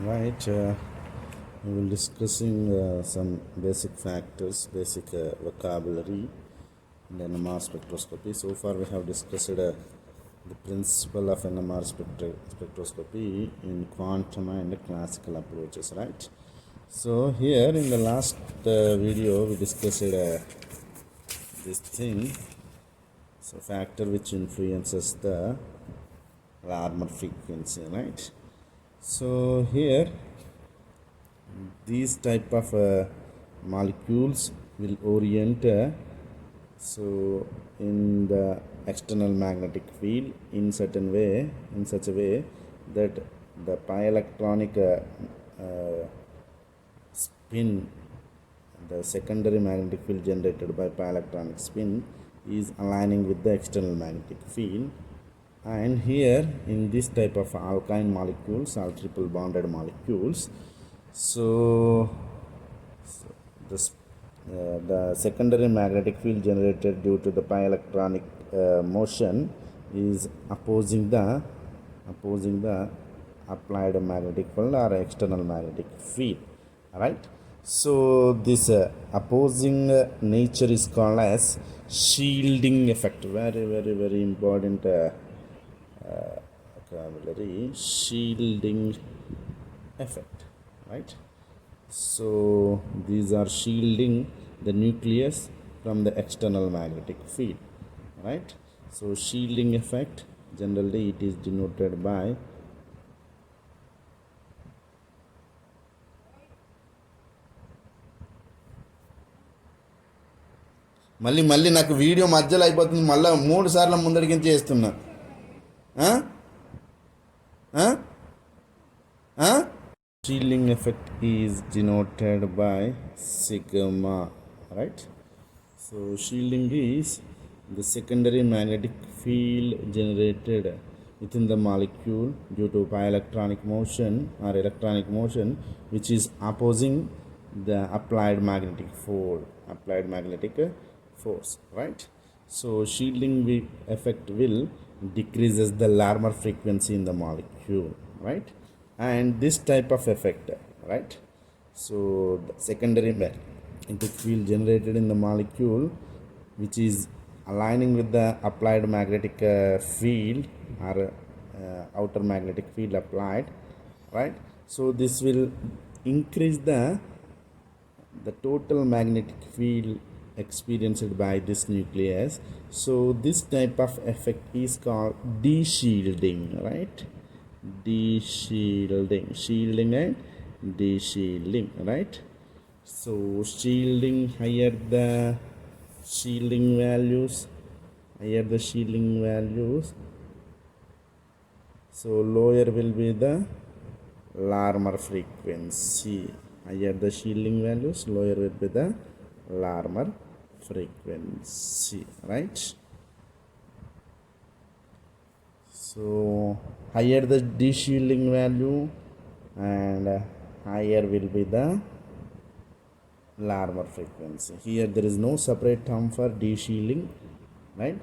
Right, we will discussing some basic factors, basic vocabulary in NMR spectroscopy. So far, we have discussed the principle of NMR spectroscopy in quantum and classical approaches. Right. So here in the last video, we discussed this thing. So factor which influences the Larmour frequency. Right. So here these type of molecules will orient so in the external magnetic field in such a way that the pi electronic spin, the secondary magnetic field generated by pi electronic spin, is aligning with the external magnetic field. And here in this type of alkyne molecules, all triple bonded molecules, so the secondary magnetic field generated due to the pi electronic motion is opposing the applied magnetic field or external magnetic field, right? So this opposing nature is called as shielding effect. Very important vocabulary, shielding effect, right? So these are shielding the nucleus from the external magnetic field, right? So shielding effect, generally it is denoted by మళ్ళీ నాకు video మధ్యలో అయిపోతుంది, మళ్ళీ 3 సార్లు ముందడికి చేస్తున్నా. Shielding effect is denoted by sigma, right? So shielding is the secondary magnetic field generated within the molecule due to pi electronic motion or electronic motion which is opposing the applied magnetic force, right? So shielding effect will decreases the Larmour frequency in the molecule, right? And this type of effect, right? So the secondary magnetic field generated in the molecule which is aligning with the applied magnetic field or outer magnetic field applied, right? So this will increase the total magnetic field experienced by this nucleus. So this type of effect is called de-shielding, right? Shielding and de-shielding, right? So shielding, higher the shielding values, so lower will be the Larmour frequency. Higher the shielding values, lower will be the Larmour frequency, right? So higher the de-shielding value and higher will be the Larmour frequency. Here there is no separate term for de-shielding, right?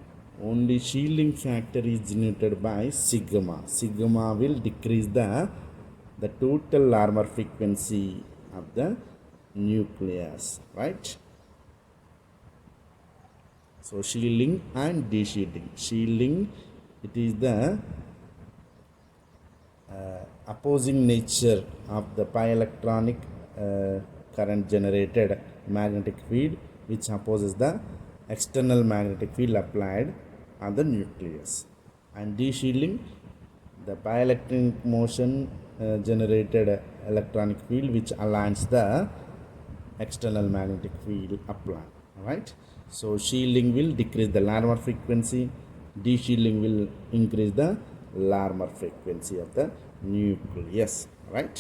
Only shielding factor is denoted by sigma. Sigma will decrease the total Larmour frequency of the nucleus, right? So shielding and de-shielding. Shielding, it is the opposing nature of the pi electronic current generated magnetic field which opposes the external magnetic field applied on the nucleus. And de-shielding, the pi electronic motion generated electronic field which aligns the external magnetic field applied, right? So shielding will decrease the Larmour frequency, de-shielding will increase the Larmour frequency of the nucleus, right?